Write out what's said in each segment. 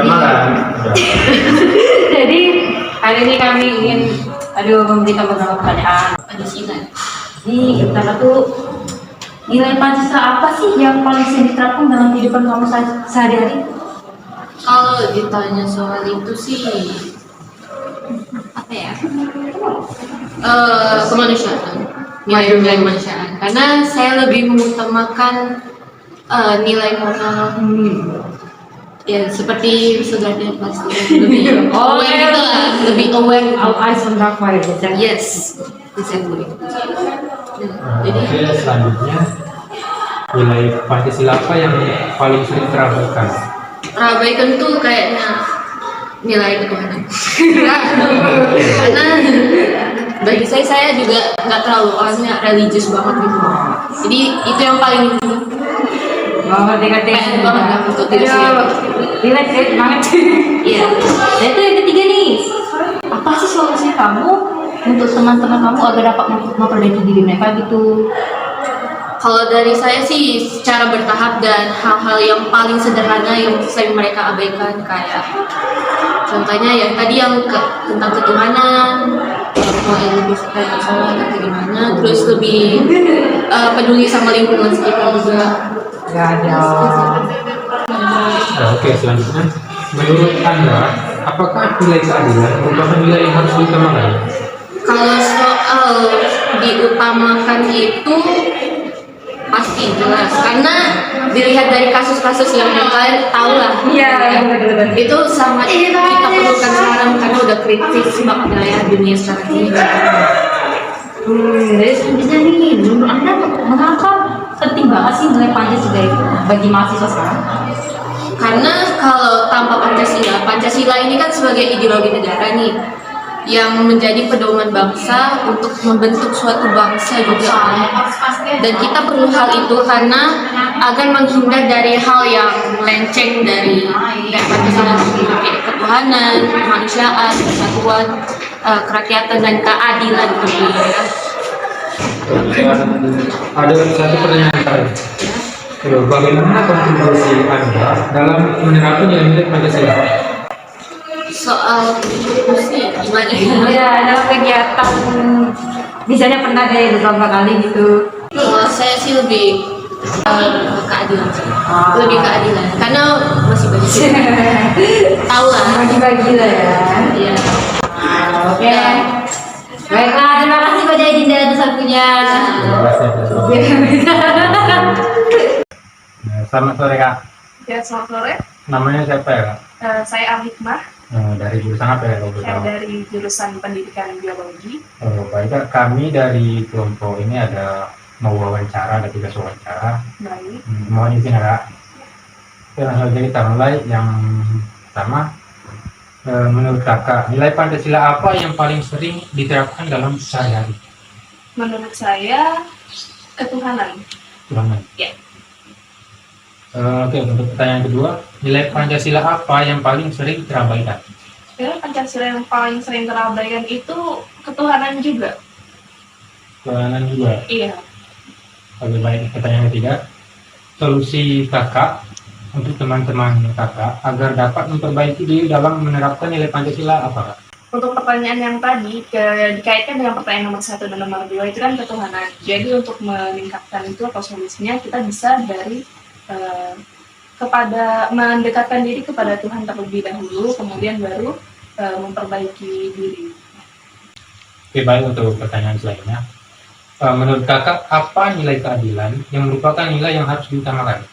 makan. Jadi hari ini kami ingin memberikan beberapa pertanyaan. Pancasila. Ini pertama tuh, nilai Pancasila apa sih yang paling sering diterapkan dalam kehidupan kamu sehari-hari? Kalau ditanya soal itu sih apa ya? Kemanusiaan. Nilai kemanusiaan. Karena saya lebih mengutamakan nilai moral. Ya seperti saudaranya pasti lebih aware gitu lah, lebih aware. Our eyes on dark fire. Yes, exactly. Jadi Oke, selanjutnya nilai Pancasila apa yang paling sering terabaikan? terabaikan tuh kayaknya nilai ketuhanan. Karena bagi saya juga nggak terlalu orangnya religius banget gitu. Jadi itu yang paling pengen banget lah untuk diri saya. Relate banget. Iya. Dan itu yang ketiga nih, apa sih solusi kamu untuk teman-teman kamu agar dapat memperbaiki diri mereka gitu? Kalau dari saya sih secara bertahap dan hal-hal yang paling sederhana yang sering mereka abaikan, kayak contohnya yang tadi yang tentang ketuhanan, mau yang lebih kayak sholat atau gimana, terus lebih peduli sama lingkungan sekitar juga. Gak ada. Oke, selanjutnya menurut Anda apakah nilai keadilan merupakan nilai yang harus diutamakan? Kalau soal diutamakan itu pasti jelas, karena dilihat dari kasus-kasus yang kalian tahu lah. Iya, betul. Itu sangat kita perlukan sekarang karena udah kritis banget ya dunia sekarang ini. Jadi selanjutnya nih, menurut Anda mengapa penting banget sih nilai Pancasila itu bagi mahasiswa sekarang? Karena kalau tanpa Pancasila ini kan sebagai ideologi negara nih yang menjadi pedoman bangsa untuk membentuk suatu bangsa juga. Dan kita perlu hal itu karena agar menghindar dari hal yang melenceng dari Pancasila seperti ketuhanan, kemanusiaan, persatuan, kerakyatan dan keadilan gitu. Ada satu pertanyaan terakhir. Bagaimana kontribusi Anda dalam menerapkan nilai-nilai Pancasila? Soal kontribusi gimana? Ya, dalam kegiatan misalnya pernah deh beberapa kali gitu. Kalau saya sih lebih keadilan sih. Lebih keadilan karena masih banyak tahu lah. Bagi-bagi lah ya. Iya. Oke. Baiklah, terima kasih pada Dinda atas waktunya. Selamat sore Kak. Ya, selamat sore. Namanya siapa ya Kak? Saya Al-Hikmah. Dari jurusan apa ya kalau boleh Saya tahu? dari jurusan Pendidikan Biologi. Baik Kak, kami dari kelompok ini ada mau wawancara, ada tugas wawancara. Baik. Mohon izin ya Kak. Oke, langsung aja kita mulai. Yang pertama, menurut Kakak, nilai Pancasila apa yang paling sering diterapkan dalam sehari-hari? Menurut saya, ketuhanan. Tuhanan. Ya. Oke, untuk pertanyaan kedua, nilai Pancasila apa yang paling sering terabaikan? Sebenarnya Pancasila yang paling sering terabaikan itu ketuhanan juga. Tuhanan juga. Iya. Oke, baik. Pertanyaan ketiga, solusi Kakak untuk teman-teman Kakak agar dapat memperbaiki diri dalam menerapkan nilai Pancasila apa Kak? Untuk pertanyaan yang tadi, dikaitkan dengan pertanyaan nomor 1 dan nomor 2 itu kan ketuhanan. Jadi untuk meningkatkan itu atau solusinya kita bisa dari kepada mendekatkan diri kepada Tuhan terlebih dahulu, kemudian baru memperbaiki diri. Oke, baik. Untuk pertanyaan selanjutnya, menurut Kakak apa nilai keadilan yang merupakan nilai yang harus diutamakan?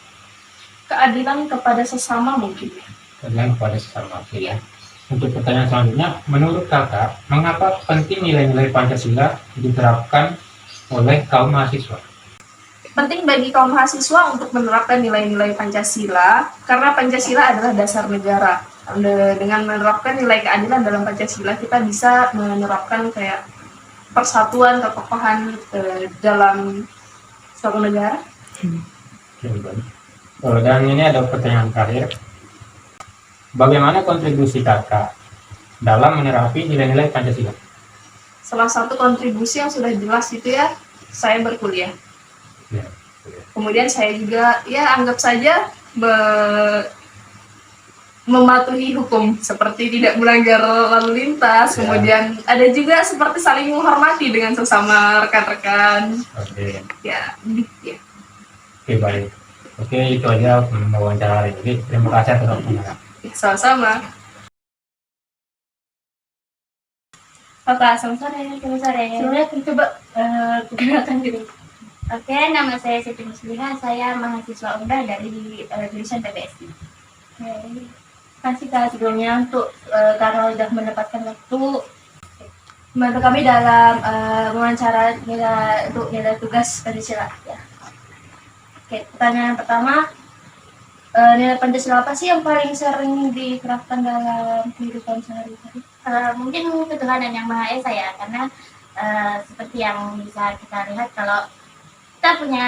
Keadilan kepada sesama mungkin ya. Keadilan kepada sesama. Oke, ya. Untuk pertanyaan selanjutnya, menurut Kakak mengapa penting nilai-nilai Pancasila diterapkan oleh kaum mahasiswa? Penting bagi kaum mahasiswa untuk menerapkan nilai-nilai Pancasila karena Pancasila adalah dasar negara. Dengan menerapkan nilai keadilan dalam Pancasila, kita bisa menerapkan kayak persatuan, ketokohan dalam suatu negara. Oke, baik. Dan ini ada pertanyaan terakhir. Bagaimana kontribusi Kakak dalam menerapi nilai-nilai Pancasila? Salah satu kontribusi yang sudah jelas itu ya, saya berkuliah. Ya. Kemudian saya juga ya anggap saja mematuhi hukum seperti tidak melanggar lalu lintas, Ya. kemudian ada juga seperti saling menghormati dengan sesama rekan-rekan. Oke. Ya, ya. Oke, baik. Oke, itu aja wawancara hari ini. Terima kasih atas waktunya. Sama-sama. Bapak, selamat sore. Selamat sore. Sebenarnya coba perkenalkan diri. Oke, nama saya Siti Musliha. Saya mahasiswa UNDA dari jurusan PBSI. Oke. Kasih Kak sebelumnya untuk karena sudah mendapatkan waktu membantu kami dalam wawancara nilai tugas Pancasila. Ya. Oke, pertanyaan pertama, nilai Pancasila apa sih yang paling sering diterapkan dalam kehidupan sehari-hari? Mungkin ketuhanan yang Maha Esa ya, karena seperti yang bisa kita lihat kalau kita punya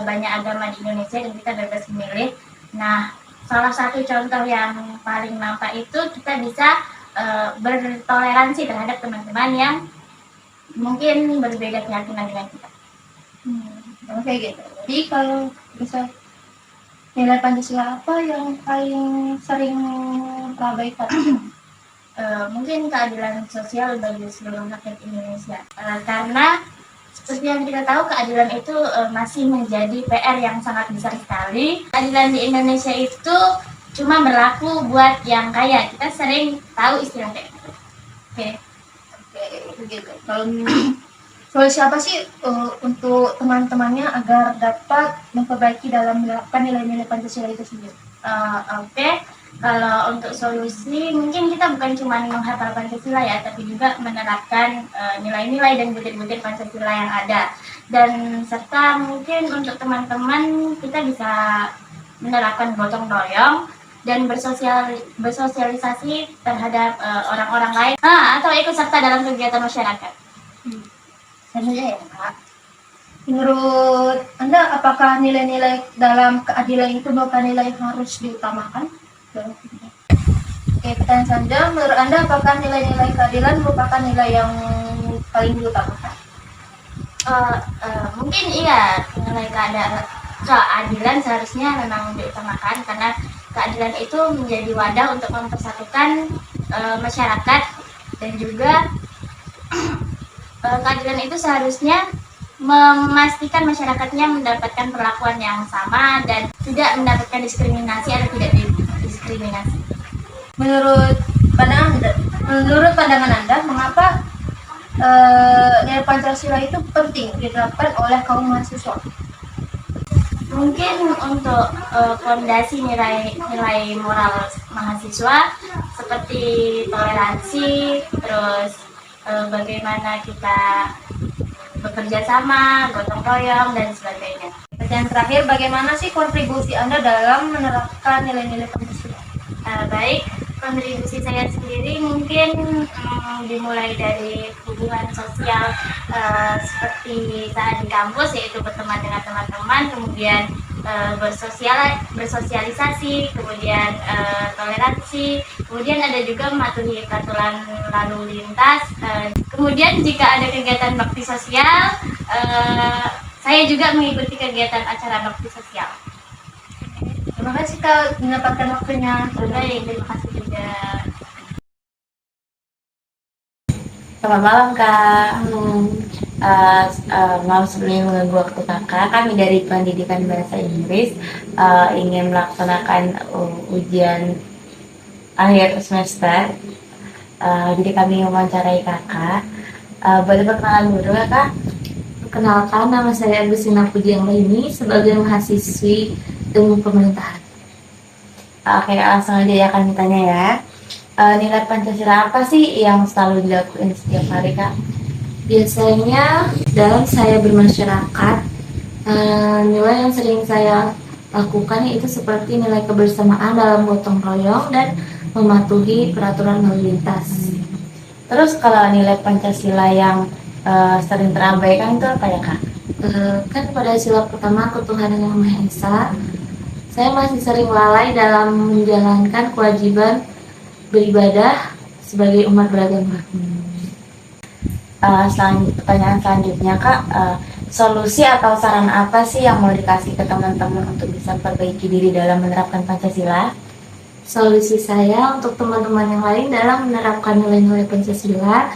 banyak agama di Indonesia dan kita bebas memilih. Nah, salah satu contoh yang paling nampak itu kita bisa bertoleransi terhadap teman-teman yang mungkin berbeda keyakinan dengan kita. Oke gitu. Jadi kalau bisa nilai Pancasila apa yang paling sering terabaikan? Mungkin keadilan sosial bagi seluruh rakyat Indonesia. Karena seperti yang kita tahu, keadilan itu masih menjadi PR yang sangat besar sekali. Keadilan di Indonesia itu cuma berlaku buat yang kaya. Kita sering tahu istilah kayak gitu. Oke, begitu. Kalau siapa sih untuk teman-temannya agar dapat memperbaiki dalam menerapkan nilai-nilai Pancasila itu sendiri? Oke. Kalau untuk solusi, mungkin kita bukan cuma menghafal Pancasila ya, tapi juga menerapkan nilai-nilai dan butir-butir Pancasila yang ada. Dan serta mungkin untuk teman-teman kita bisa menerapkan gotong royong dan bersosialisasi terhadap orang-orang lain, atau ikut serta dalam kegiatan masyarakat. Saja ya Kak. Menurut Anda, apakah nilai-nilai dalam keadilan itu merupakan nilai yang harus diutamakan? Oke, pertanyaan selanjutnya, menurut Anda apakah nilai-nilai keadilan merupakan nilai yang paling diutamakan? Mungkin iya, nilai keadilan seharusnya memang diutamakan karena keadilan itu menjadi wadah untuk mempersatukan masyarakat, dan juga keadilan itu seharusnya memastikan masyarakatnya mendapatkan perlakuan yang sama dan tidak mendapatkan diskriminasi atau tidak diskriminasi. Menurut pandangan Anda, mengapa nilai Pancasila itu penting diterapkan oleh kaum mahasiswa? Mungkin untuk fondasi nilai moral mahasiswa seperti toleransi, terus bagaimana kita bekerja sama, gotong royong, dan sebagainya. Pertanyaan terakhir, bagaimana sih kontribusi Anda dalam menerapkan nilai-nilai Pancasila? Baik, kontribusi saya sendiri mungkin dimulai dari hubungan sosial seperti saat di kampus, yaitu berteman dengan teman-teman, kemudian bersosialisasi, kemudian toleransi, kemudian ada juga mematuhi peraturan lalu lintas. Kemudian jika ada kegiatan bakti sosial, saya juga mengikuti kegiatan acara bakti sosial. Terima kasih Kak mendapatkan waktunya. Baik, terima kasih juga. Selamat malam Kak. Maaf sebelumnya mengganggu waktu Kakak. Kami dari Pendidikan Bahasa Inggris ingin melaksanakan ujian akhir semester. Jadi kami mewawancarai Kakak. Boleh perkenalan dulu ya Kak? Perkenalkan, nama saya Agustina Pujiang ini sebagai mahasiswi ilmu pemerintahan. Oke, langsung aja ya kami tanya ya. Nilai Pancasila apa sih yang selalu dilakukan setiap hari Kak? Biasanya dalam saya bermasyarakat, nilai yang sering saya lakukan itu seperti nilai kebersamaan dalam gotong royong dan mematuhi peraturan lalu lintas. Terus kalau nilai Pancasila yang sering terabaikan itu apa ya Kak? Kan pada sila pertama ketuhanan yang Maha Esa, saya masih sering lalai dalam menjalankan kewajiban beribadah sebagai umat beragama. Pertanyaan selanjutnya Kak, solusi atau saran apa sih yang mau dikasih ke teman-teman untuk bisa perbaiki diri dalam menerapkan Pancasila? Solusi saya untuk teman-teman yang lain dalam menerapkan nilai-nilai Pancasila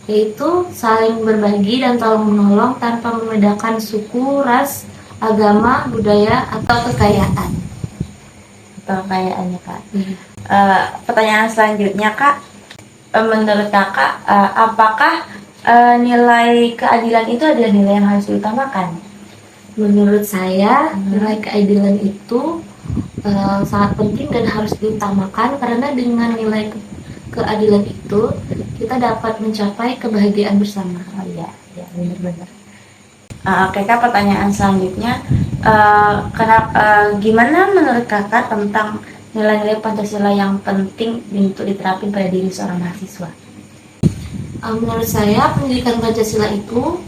yaitu saling berbagi dan tolong-menolong tanpa membedakan suku, ras, agama, budaya, atau kekayaan. Atau kekayaannya, Kak. Pertanyaan selanjutnya, Kak. Menurut Kakak, apakah nilai keadilan itu adalah nilai yang harus diutamakan? Menurut saya, nilai keadilan itu sangat penting dan harus diutamakan karena dengan nilai keadilan itu kita dapat mencapai kebahagiaan bersama. Oh iya, ya benar-benar. Oke Kak, pertanyaan selanjutnya, gimana menurut Kakak tentang nilai-nilai Pancasila yang penting untuk diterapin pada diri seorang mahasiswa? Menurut saya pendidikan Pancasila itu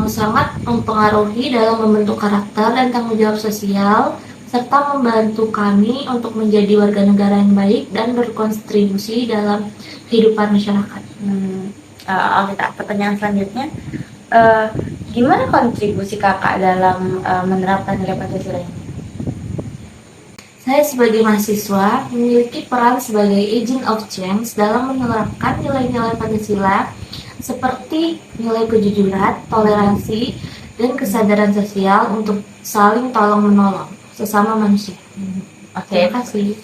sangat mempengaruhi dalam membentuk karakter dan tanggung jawab sosial serta membantu kami untuk menjadi warga negara yang baik dan berkontribusi dalam kehidupan masyarakat. Oke Kak, pertanyaan selanjutnya, gimana kontribusi Kakak dalam menerapkan nilai Pancasila ini? Saya sebagai mahasiswa memiliki peran sebagai agent of change dalam menerapkan nilai-nilai Pancasila seperti nilai kejujuran, toleransi, dan kesadaran sosial untuk saling tolong-menolong sesama manusia. Oke, terima kasih.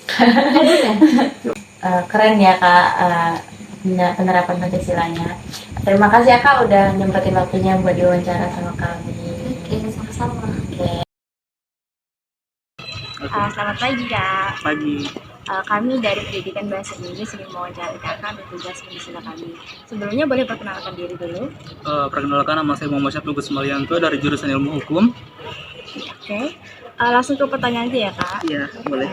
Keren ya Kak penerapan Pancasilanya. Terima kasih ya Kak udah nyempetin waktunya buat diwawancara sama kami. Oke, sama-sama. Oke. Selamat pagi Kak. Pagi. Kami dari Pendidikan Bahasa Inggris ingin mewawancara Kakak untuk tugas Pancasila kami. Sebelumnya boleh perkenalkan diri dulu. Perkenalkan, nama saya Muhammad Syafnugus Malianto dari jurusan Ilmu Hukum. Oke. Langsung ke pertanyaan aja ya Kak. Iya, boleh.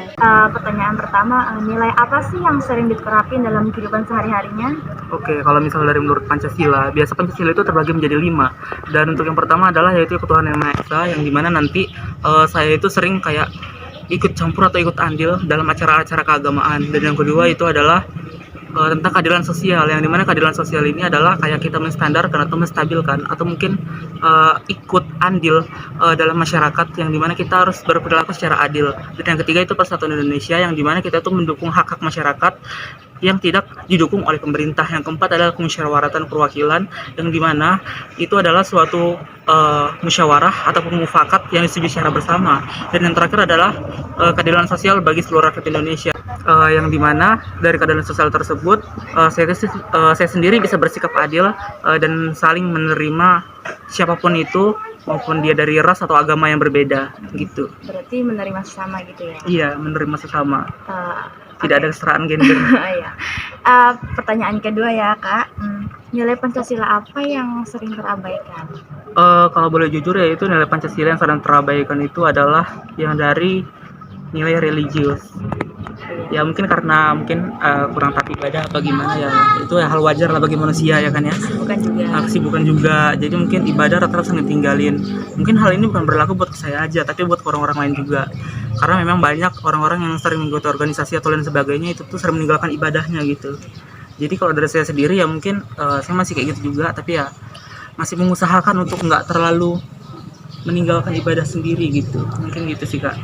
Pertanyaan pertama, nilai apa sih yang sering diterapin dalam kehidupan sehari-harinya? Oke, kalau misalnya dari menurut Pancasila, biasa Pancasila itu terbagi menjadi 5. Dan untuk yang pertama adalah yaitu ketuhanan yang Maha Esa, yang dimana nanti saya itu sering kayak ikut campur atau ikut andil dalam acara-acara keagamaan. Dan yang kedua itu adalah tentang keadilan sosial, yang dimana keadilan sosial ini adalah kayak kita menstandarkan atau menstabilkan atau mungkin ikut andil dalam masyarakat, yang dimana kita harus berperilaku secara adil. Dan yang ketiga itu persatuan Indonesia, yang dimana kita tuh mendukung hak-hak masyarakat yang tidak didukung oleh pemerintah. Yang keempat adalah kemusyawaratan perwakilan, yang dimana itu adalah suatu musyawarah ataupun mufakat yang disetujui secara bersama. Dan yang terakhir adalah keadilan sosial bagi seluruh rakyat Indonesia, yang dimana dari keadilan sosial tersebut saya sendiri bisa bersikap adil dan saling menerima siapapun itu, maupun dia dari ras atau agama yang berbeda gitu. Berarti menerima sesama gitu ya? Iya, menerima sesama. Tidak ada kesetaraan gender. Iya. Pertanyaan kedua ya Kak, nilai Pancasila apa yang sering terabaikan? Kalau boleh jujur ya, itu nilai Pancasila yang sering terabaikan itu adalah yang dari nilai religius. Ya mungkin karena kurang taat ibadah apa gimana ya, itu ya hal wajar lah bagi manusia ya kan ya. Kesibukan juga, jadi mungkin ibadah rata-rata sering tinggalin. Mungkin hal ini bukan berlaku buat saya aja, tapi buat orang-orang lain juga. Karena memang banyak orang-orang yang sering mengikuti organisasi atau lain sebagainya itu tuh sering meninggalkan ibadahnya gitu. Jadi kalau dari saya sendiri ya mungkin saya masih kayak gitu juga, tapi ya masih mengusahakan untuk nggak terlalu meninggalkan ibadah sendiri gitu. Mungkin gitu sih Kak.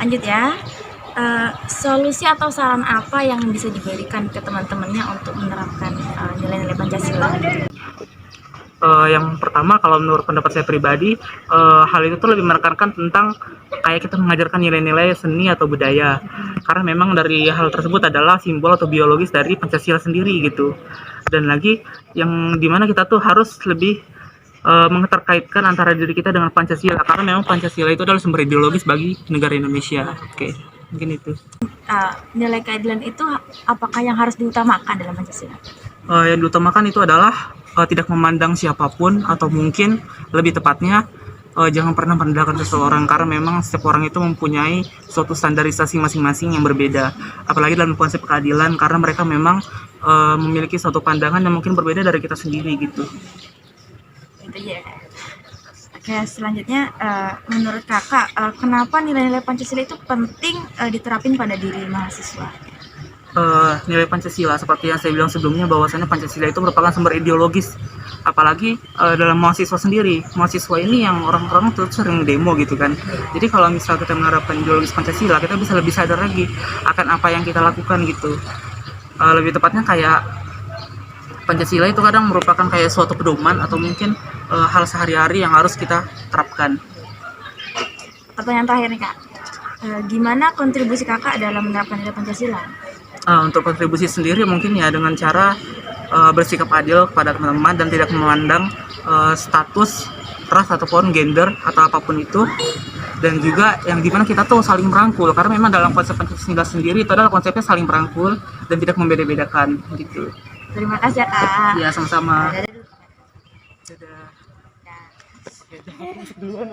Lanjut ya. Solusi atau saran apa yang bisa diberikan ke teman-temannya untuk menerapkan nilai-nilai Pancasila? Yang pertama, kalau menurut pendapat saya pribadi, hal itu tuh lebih menekankan tentang kayak kita mengajarkan nilai-nilai seni atau budaya, karena memang dari hal tersebut adalah simbol atau biologis dari Pancasila sendiri gitu. Dan lagi yang dimana kita tuh harus lebih mengeterkaitkan antara diri kita dengan Pancasila, karena memang Pancasila itu adalah sumber ideologis bagi negara Indonesia. Oke, mungkin itu. Nilai keadilan itu apakah yang harus diutamakan dalam Pancasila? Yang diutamakan itu adalah tidak memandang siapapun, atau mungkin lebih tepatnya jangan pernah merendahkan seseorang, karena memang setiap orang itu mempunyai suatu standarisasi masing-masing yang berbeda, apalagi dalam konsep keadilan, karena mereka memang memiliki suatu pandangan yang mungkin berbeda dari kita sendiri gitu. Itu ya. Oke, selanjutnya menurut Kakak kenapa nilai-nilai Pancasila itu penting diterapin pada diri mahasiswa? Nilai Pancasila seperti yang saya bilang sebelumnya, bahwasannya Pancasila itu merupakan sumber ideologis apalagi dalam mahasiswa sendiri. Mahasiswa ini yang orang-orang tuh sering demo gitu kan. Jadi kalau misal kita menerapkan ideologis Pancasila, kita bisa lebih sadar lagi akan apa yang kita lakukan gitu. Lebih tepatnya kayak Pancasila itu kadang merupakan kayak suatu pedoman atau mungkin hal sehari-hari yang harus kita terapkan. Pertanyaan terakhir nih Kak, gimana kontribusi Kakak dalam menerapkan nilai Pancasila? Untuk kontribusi sendiri mungkin ya dengan cara bersikap adil kepada teman-teman dan tidak memandang status, ras ataupun gender atau apapun itu, dan juga yang dimana kita tuh saling merangkul, karena memang dalam konsep Pancasila sendiri itu adalah konsepnya saling merangkul dan tidak membeda-bedakan gitu. Terima kasih ya Kak. Ya sama-sama. Dadah dulu. Dadah. Oke, jangan masuk duluan.